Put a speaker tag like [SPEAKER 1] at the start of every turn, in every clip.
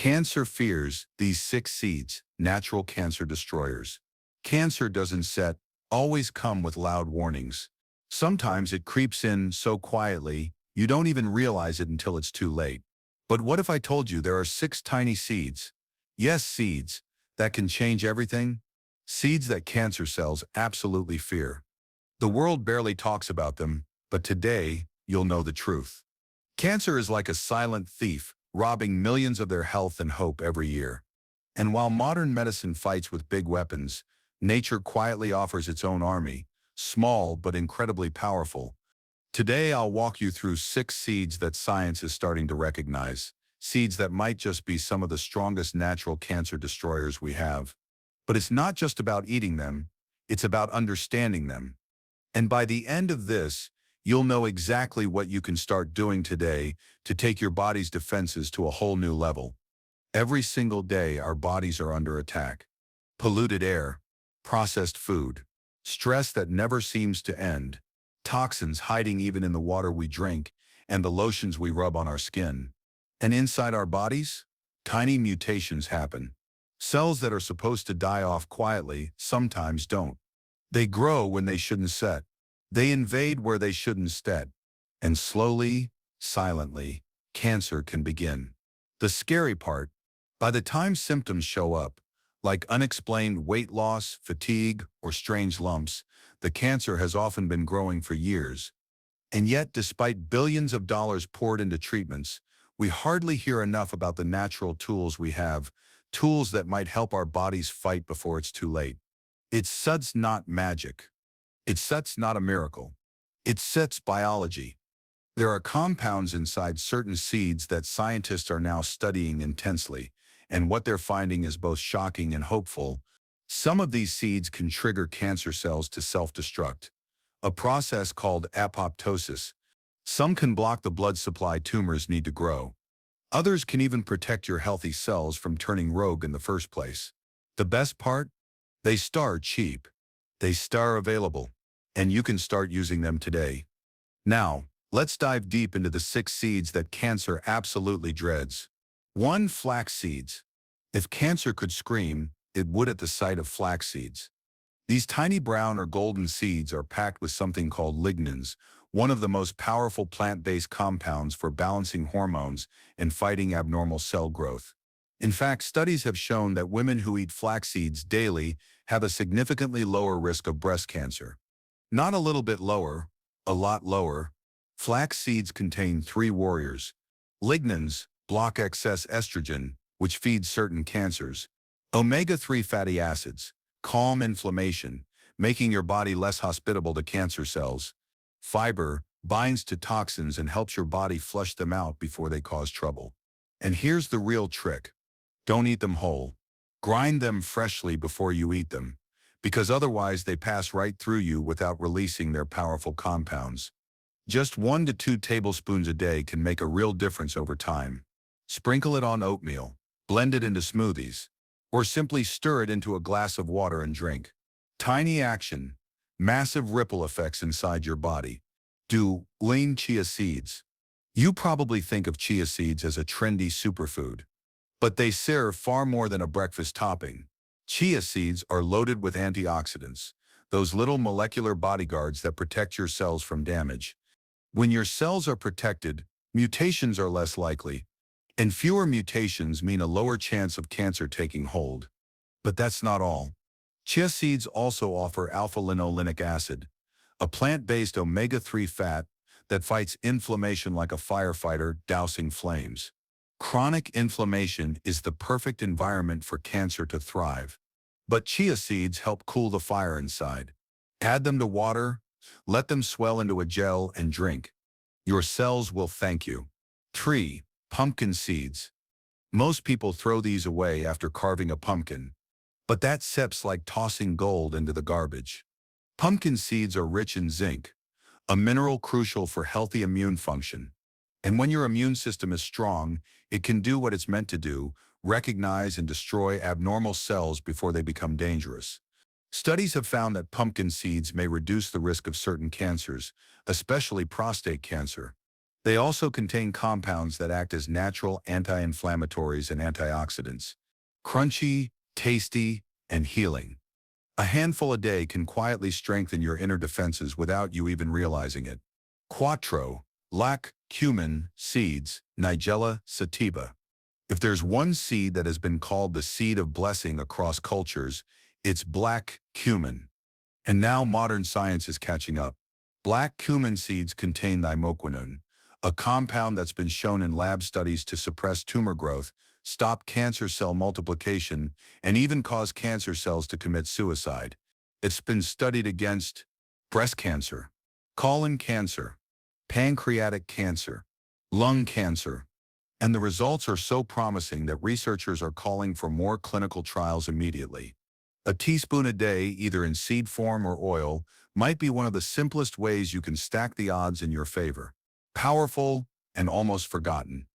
[SPEAKER 1] Cancer fears these 6 seeds, natural cancer destroyers. Cancer doesn't always come with loud warnings. Sometimes it creeps in so quietly, you don't even realize it until it's too late. But what if I told you there are 6 tiny seeds? Yes, seeds that can change everything. Seeds that cancer cells absolutely fear. The world barely talks about them, but today, you'll know the truth. Cancer is like a silent thief, robbing millions of their health and hope every year. And while modern medicine fights with big weapons, nature quietly offers its own army, small but incredibly powerful. Today I'll walk you through 6 seeds that science is starting to recognize, seeds that might just be some of the strongest natural cancer destroyers we have. But it's not just about eating them, it's about understanding them. And by the end of this, you'll know exactly what you can start doing today to take your body's defenses to a whole new level. Every single day, our bodies are under attack. Polluted air, processed food, stress that never seems to end, toxins hiding even in the water we drink, and the lotions we rub on our skin. And inside our bodies, tiny mutations happen. Cells that are supposed to die off quietly sometimes don't. They grow when they shouldn't set. They invade where they shouldn't step. And slowly, silently, cancer can begin. The scary part, by the time symptoms show up, like unexplained weight loss, fatigue, or strange lumps, the cancer has often been growing for years. And yet, despite billions of dollars poured into treatments, we hardly hear enough about the natural tools we have, tools that might help our bodies fight before it's too late. It's suds, not magic. It's suds, not a miracle. It's suds biology. There are compounds inside certain seeds that scientists are now studying intensely, and what they're finding is both shocking and hopeful. Some of these seeds can trigger cancer cells to self-destruct, a process called apoptosis. Some can block the blood supply tumors need to grow. Others can even protect your healthy cells from turning rogue in the first place. The best part? They start cheap. They start available, and you can start using them today. Now, let's dive deep into the 6 seeds that cancer absolutely dreads. 1. Flax seeds. If cancer could scream, it would at the sight of flax seeds. These tiny brown or golden seeds are packed with something called lignans, one of the most powerful plant-based compounds for balancing hormones and fighting abnormal cell growth. In fact, studies have shown that women who eat flax seeds daily have a significantly lower risk of breast cancer. Not a little bit lower, a lot lower. Flax seeds contain 3 warriors. Lignans block excess estrogen, which feeds certain cancers. Omega-3 fatty acids calm inflammation, making your body less hospitable to cancer cells. Fiber binds to toxins and helps your body flush them out before they cause trouble. And here's the real trick. Don't eat them whole. Grind them freshly before you eat them, because otherwise they pass right through you without releasing their powerful compounds. Just 1 to 2 tablespoons a day can make a real difference over time. Sprinkle it on oatmeal, blend it into smoothies, or simply stir it into a glass of water and drink. Tiny action, massive ripple effects inside your body. Do lean chia seeds. You probably think of chia seeds as a trendy superfood, but they serve far more than a breakfast topping. Chia seeds are loaded with antioxidants, those little molecular bodyguards that protect your cells from damage. When your cells are protected, mutations are less likely, and fewer mutations mean a lower chance of cancer taking hold. But that's not all. Chia seeds also offer alpha-linolenic acid, a plant-based omega-3 fat that fights inflammation like a firefighter dousing flames. Chronic inflammation is the perfect environment for cancer to thrive. But chia seeds help cool the fire inside. Add them to water, let them swell into a gel, and drink. Your cells will thank you. 3. Pumpkin seeds. Most people throw these away after carving a pumpkin, but that seeps like tossing gold into the garbage. Pumpkin seeds are rich in zinc, a mineral crucial for healthy immune function. And when your immune system is strong, it can do what it's meant to do, recognize and destroy abnormal cells before they become dangerous. Studies have found that pumpkin seeds may reduce the risk of certain cancers, especially prostate cancer. They also contain compounds that act as natural anti-inflammatories and antioxidants. Crunchy, tasty, and healing. A handful a day can quietly strengthen your inner defenses without you even realizing it. Quattro, lac, cumin, seeds, Nigella sativa. If there's one seed that has been called the seed of blessing across cultures, it's black cumin. And now modern science is catching up. Black cumin seeds contain thymoquinone, a compound that's been shown in lab studies to suppress tumor growth, stop cancer cell multiplication, and even cause cancer cells to commit suicide. It's been studied against breast cancer, colon cancer, pancreatic cancer, lung cancer, and the results are so promising that researchers are calling for more clinical trials immediately. A teaspoon a day, either in seed form or oil, might be one of the simplest ways you can stack the odds in your favor. Powerful and almost forgotten.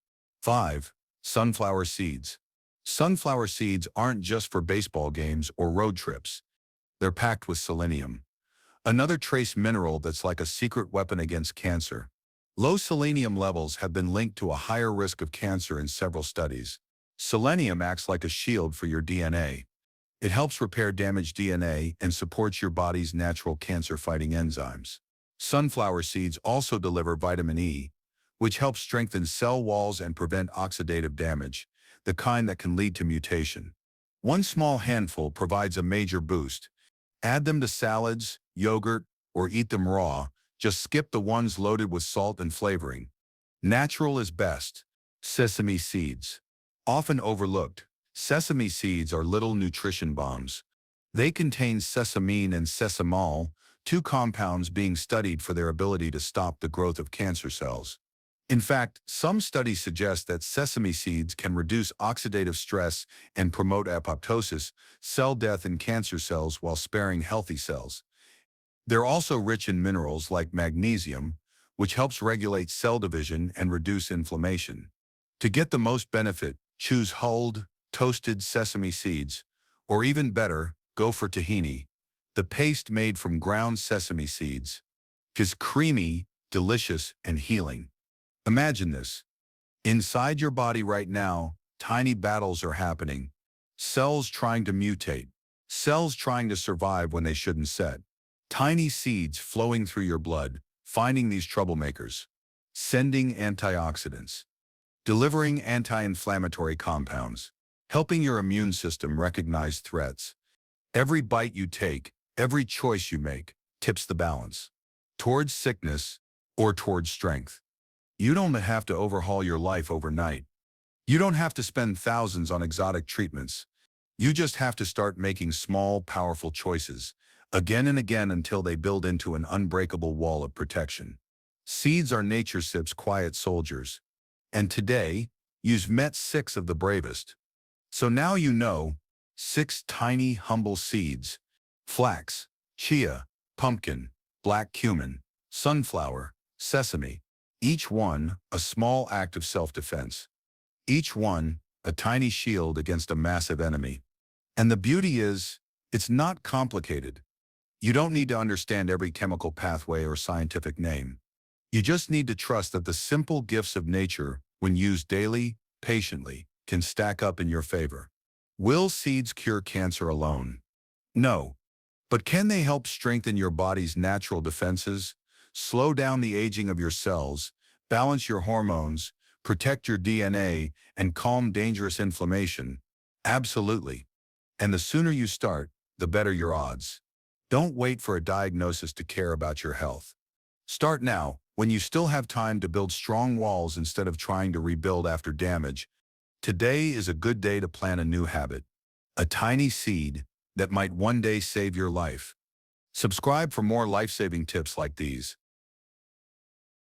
[SPEAKER 1] 5. Sunflower seeds. Sunflower seeds aren't just for baseball games or road trips. They're packed with selenium, another trace mineral that's like a secret weapon against cancer. Low selenium levels have been linked to a higher risk of cancer in several studies. Selenium acts like a shield for your DNA. It helps repair damaged DNA and supports your body's natural cancer-fighting enzymes. Sunflower seeds also deliver vitamin E, which helps strengthen cell walls and prevent oxidative damage, the kind that can lead to mutation. One small handful provides a major boost. Add them to salads, yogurt, or eat them raw. Just skip the ones loaded with salt and flavoring. Natural is best. Sesame seeds. Often overlooked, sesame seeds are little nutrition bombs. They contain sesamine and sesamal, two compounds being studied for their ability to stop the growth of cancer cells. In fact, some studies suggest that sesame seeds can reduce oxidative stress and promote apoptosis, cell death in cancer cells while sparing healthy cells. They're also rich in minerals like magnesium, which helps regulate cell division and reduce inflammation. To get the most benefit, choose hulled, toasted sesame seeds, or even better, go for tahini, the paste made from ground sesame seeds. It's creamy, delicious, and healing. Imagine this. Inside your body right now, tiny battles are happening. Cells trying to mutate. Cells trying to survive when they shouldn't set. Tiny seeds flowing through your blood, finding these troublemakers. Sending antioxidants. Delivering anti-inflammatory compounds. Helping your immune system recognize threats. Every bite you take, every choice you make, tips the balance. Towards sickness or towards strength. You don't have to overhaul your life overnight. You don't have to spend thousands on exotic treatments. You just have to start making small, powerful choices, again and again until they build into an unbreakable wall of protection. Seeds are nature's quiet soldiers. And today, you've met 6 of the bravest. So now you know 6 tiny, humble seeds: flax, chia, pumpkin, black cumin, sunflower, sesame. Each one a small act of self-defense. Each one a tiny shield against a massive enemy. And the beauty is, it's not complicated. You don't need to understand every chemical pathway or scientific name. You just need to trust that the simple gifts of nature, when used daily, patiently, can stack up in your favor. Will seeds cure cancer alone? No. But can they help strengthen your body's natural defenses, slow down the aging of your cells, balance your hormones, protect your DNA, and calm dangerous inflammation? Absolutely. And the sooner you start, the better your odds. Don't wait for a diagnosis to care about your health. Start now, when you still have time to build strong walls instead of trying to rebuild after damage. Today is a good day to plant a new habit, a tiny seed that might one day save your life. Subscribe for more life-saving tips like these.